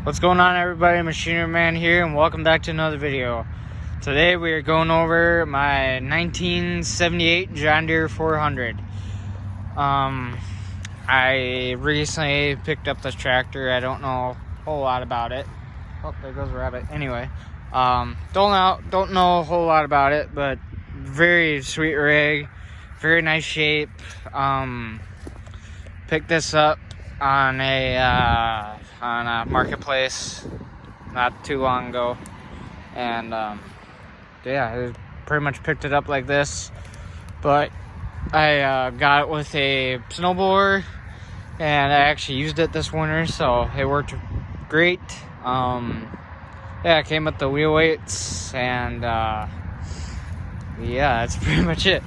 What's going on, everybody? Machinery Man here, and welcome back to another video. Today we are going over my 1978 John Deere 400. I recently picked up this tractor. I don't know a whole lot about it. Oh, there goes a rabbit. Anyway, don't know a whole lot about it, but very sweet rig, very nice shape. Picked this up on a marketplace not too long ago, and yeah, I pretty much picked it up like this. But I got it with a snowblower, and I actually used it this winter, so it worked great. Yeah, it came with the wheel weights, and yeah, that's pretty much it.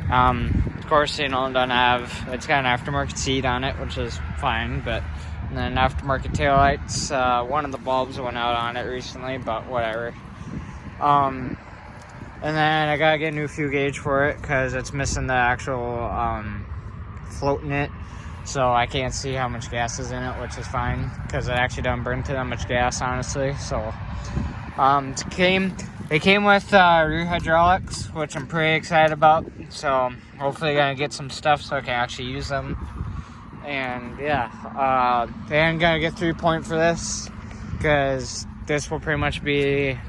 Of course, you know, it's got an aftermarket seat on it, which is fine, but and then aftermarket taillights. One of the bulbs went out on it recently, but whatever. And then I gotta get a new fuel gauge for it because it's missing the actual float in it, so I can't see how much gas is in it, which is fine because it actually doesn't burn to that much gas, honestly. So it came with rear hydraulics, which I'm pretty excited about. So hopefully gonna get some stuff so I can actually use them. And yeah, I'm gonna get 3-point for this because this will pretty much be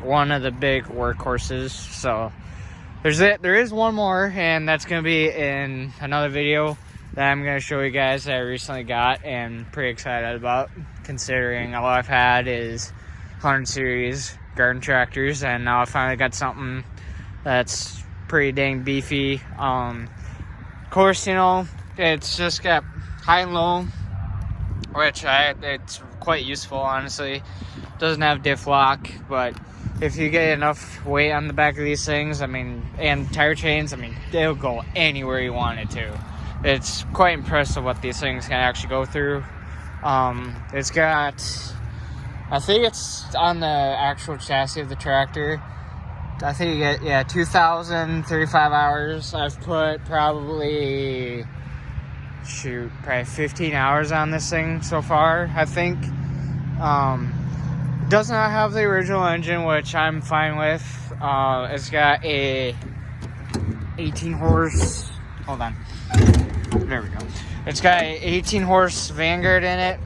one of the big workhorses. So there is one more, and that's gonna be in another video that I'm gonna show you guys that I recently got and pretty excited about, considering all I've had is 100 series garden tractors, and now I finally got something that's pretty dang beefy. Of course, you know, it's just got high and low, which it's quite useful, honestly. Doesn't have diff lock, but if you get enough weight on the back of these things, I mean, and tire chains, I mean, they'll go anywhere you want it to. It's quite impressive what these things can actually go through. It's got, I think it's on the actual chassis of the tractor, I think you get, yeah, 2,035 hours. I've put probably 15 hours on this thing so far, I think. It does not have the original engine, which I'm fine with. It's got a 18 horse, hold on, there we go. It's got a 18 horse Vanguard in it.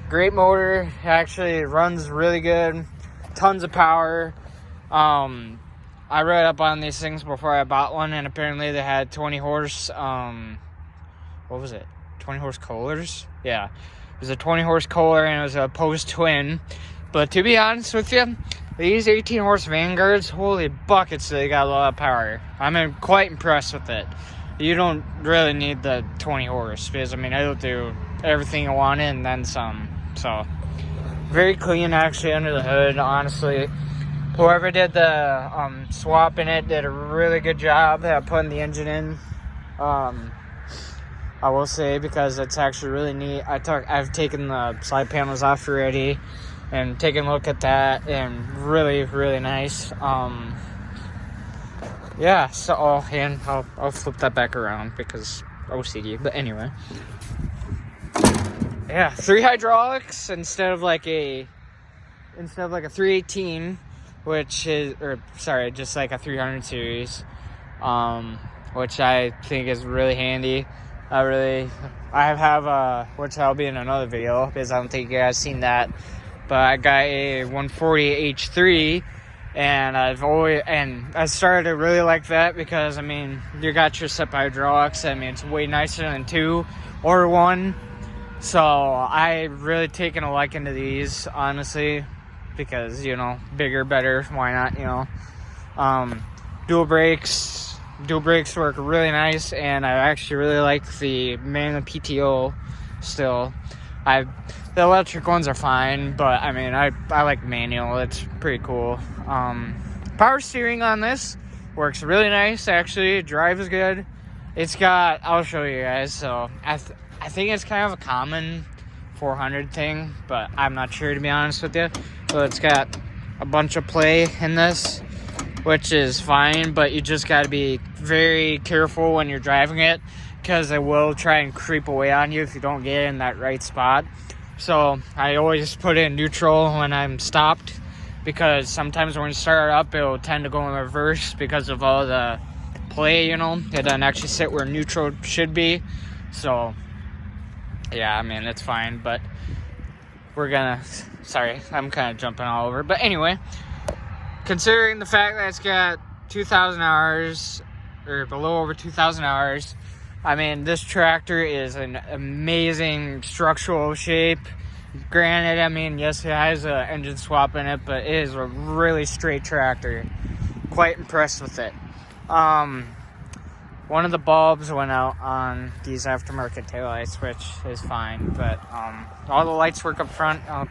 Great motor, actually runs really good, tons of power. I read up on these things before I bought one, and apparently they had 20 horse, what was it? 20 horse Kohlers? Yeah, it was a 20 horse Kohler, and it was a post twin. But to be honest with you, these 18 horse Vanguards, holy buckets, they got a lot of power. I'm quite impressed with it. You don't really need the 20 horse because, I mean, it'll do everything you want and then some. So very clean actually under the hood, honestly. Whoever did the swap in it did a really good job at putting the engine in. I will say, because it's actually really neat. I've taken the side panels off already and taken a look at that, and really, really nice. Yeah, so and I'll flip that back around because OCD. But anyway, yeah, 3 hydraulics instead of like a 318, which is, or sorry, just like a 300 series, which I think is really handy. I have which I'll be in another video because I don't think you guys seen that, but I got a 140 H3, and I started to really like that because, I mean, you got your step hydraulics. I mean, it's way nicer than 2 or 1, so I really taken a liking to these, honestly, because, you know, bigger, better, why not, you know. Dual brakes work really nice, and I actually really like the manual PTO still. The electric ones are fine, but I mean, I like manual. It's pretty cool. Power steering on this works really nice, actually. Drive is good. It's got, I'll show you guys. So I think it's kind of a common 400 thing, but I'm not sure, to be honest with you. So it's got a bunch of play in this, which is fine, but you just got to be very careful when you're driving it because it will try and creep away on you if you don't get in that right spot. So I always put it in neutral when I'm stopped, because sometimes when you start up, it'll tend to go in reverse because of all the play, you know. It doesn't actually sit where neutral should be. So yeah, I mean, it's fine, but we're gonna, sorry, I'm kind of jumping all over. But anyway, considering the fact that it's got 2,000 hours, or a little over 2,000 hours, I mean, this tractor is an amazing structural shape. Granted, I mean, yes, it has an engine swap in it, but it is a really straight tractor. Quite impressed with it. One of the bulbs went out on these aftermarket taillights, which is fine, but all the lights work up front. I'll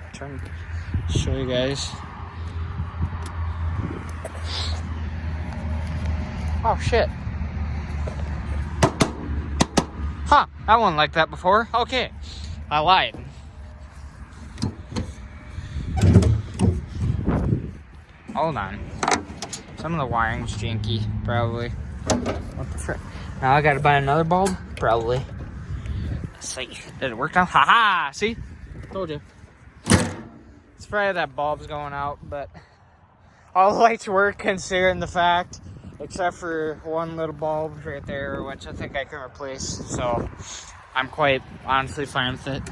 show you guys. Oh, shit. Huh, I wasn't like that before. Okay, I lied. Hold on. Some of the wiring's janky, probably. What the frick? Now I gotta buy another bulb? Probably. Let's see. Did it work now? Haha! See? Told you. It's probably that bulb's going out, but all the lights work considering the fact, except for one little bulb right there, which I think I can replace. So I'm quite honestly fine with it.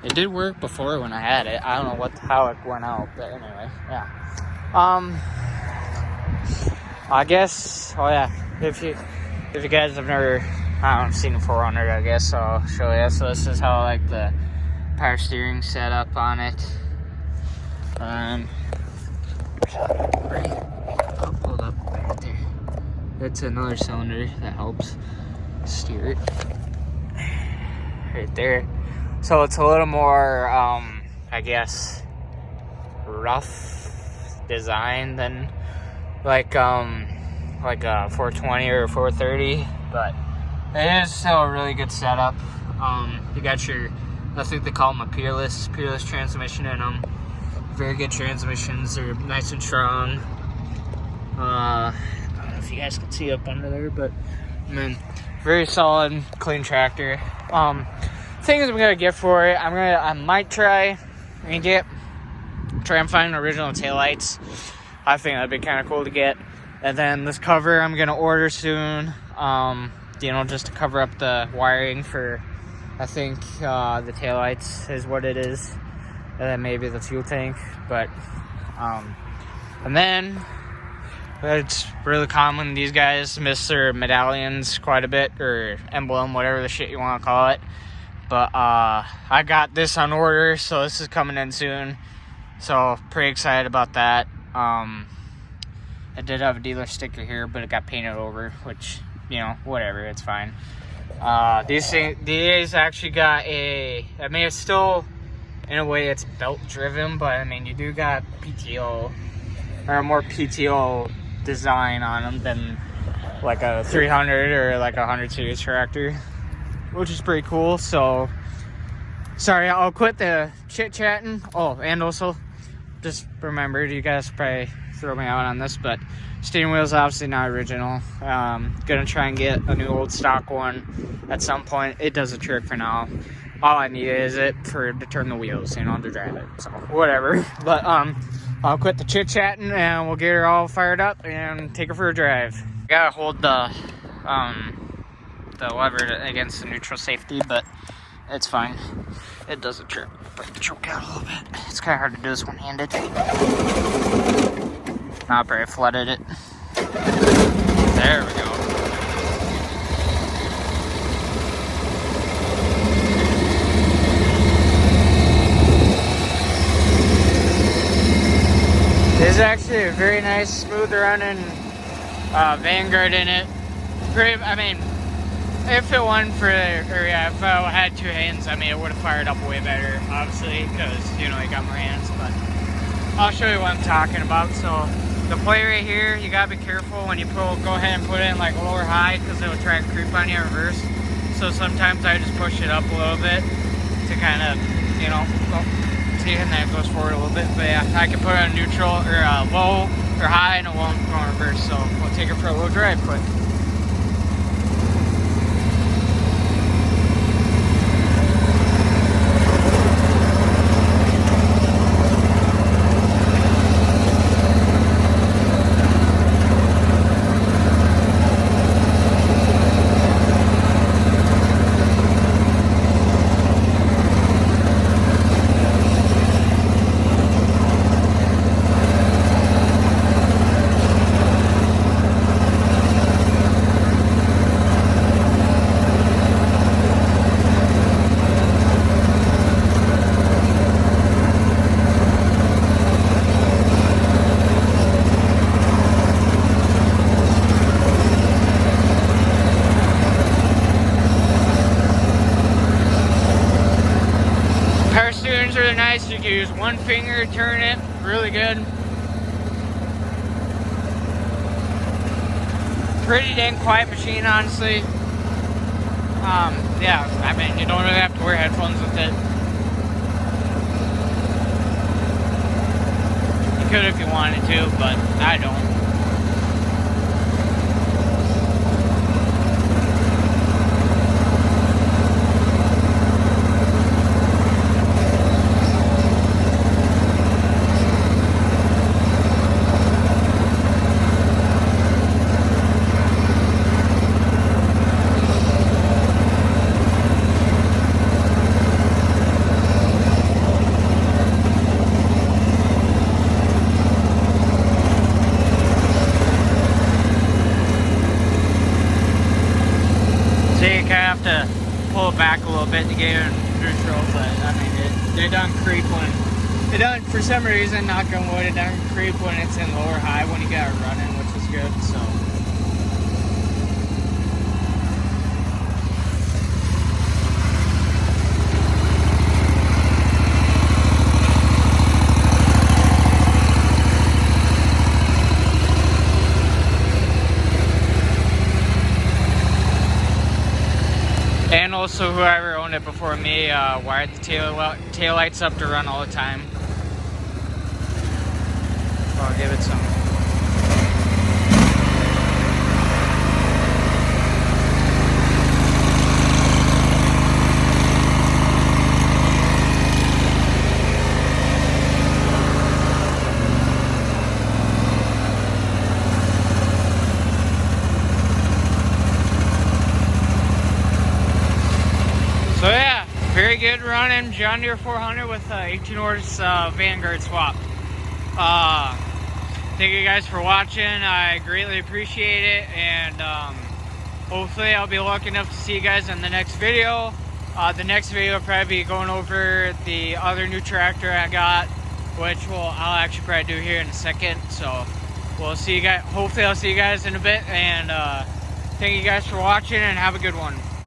It did work before when I had it. I don't know how it went out, but anyway, yeah. I guess, oh yeah, if you guys have never, I don't know, seen a 400, I guess I'll show you. So this is how, like, the power steering set up on it. Hold up right there. That's another cylinder that helps steer it right there. So it's a little more, I guess, rough design than like a 420 or a 430, but it is still a really good setup. You got your, I think they call them a peerless transmission in them. Very good transmissions. They're nice and strong. I don't know if you guys can see up under there, but I mean, very solid, clean tractor. Things I'm gonna get for it, I might try and find original taillights. I think that'd be kind of cool to get. And then this cover I'm gonna order soon, you know, just to cover up the wiring for, I think the taillights is what it is, and then maybe the fuel tank. But and then it's really common, these guys miss their medallions quite a bit, or emblem, whatever the shit you want to call it. But I got this on order, so this is coming in soon. So pretty excited about that. I did have a dealer sticker here, but it got painted over, which, you know, whatever, it's fine. These actually got I mean, it's still, in a way, it's belt driven, but I mean, you do got PTO, or more PTO design on them than like a 300 or like a 100 series tractor, which is pretty cool. So sorry, I'll quit the chit-chatting. Oh, and also just remembered, you guys probably throw me out on this, but steering wheel's obviously not original. Gonna try and get a new old stock one at some point. It does a trick for now. All I need is it to turn the wheels, you know, to drive it. So whatever. But I'll quit the chit-chatting and we'll get her all fired up and take her for a drive. Gotta hold the lever against the neutral safety, but it's fine. It does a trick. Break the choke out a little bit. It's kind of hard to do this one-handed. Now I probably flooded it. There we go. This is actually a very nice, smooth running Vanguard in it. I mean, if it wasn't for, if I had two hands, I mean, it would have fired up way better, obviously, because, you know, I got more hands, but I'll show you what I'm talking about. So the play right here, you gotta be careful when you go ahead and put it in like low or high, because it'll try and creep on you in reverse. So sometimes I just push it up a little bit to kind of, you know, see, and then it goes forward a little bit. But yeah, I can put it on neutral or low or high, and it won't go in reverse. So we'll take it for a little drive quick. one finger, turn it really good. Pretty dang quiet machine, honestly. Yeah, I mean, you don't really have to wear headphones with it. You could if you wanted to, but I don't. Have to pull it back a little bit to get it in neutral, but I mean, it doesn't creep when it doesn't, for some reason, knock on wood, it doesn't creep when it's in lower high when you got it running, which is good. So and also, whoever owned it before me wired the tail lights up to run all the time. So I'll give it some. So yeah, very good running John Deere 400 with 18 horse Vanguard swap. Thank you guys for watching. I greatly appreciate it, and hopefully I'll be lucky enough to see you guys in the next video. The next video will probably be going over the other new tractor I got, which I'll actually probably do here in a second. So we'll see you guys. Hopefully I'll see you guys in a bit, and thank you guys for watching, and have a good one.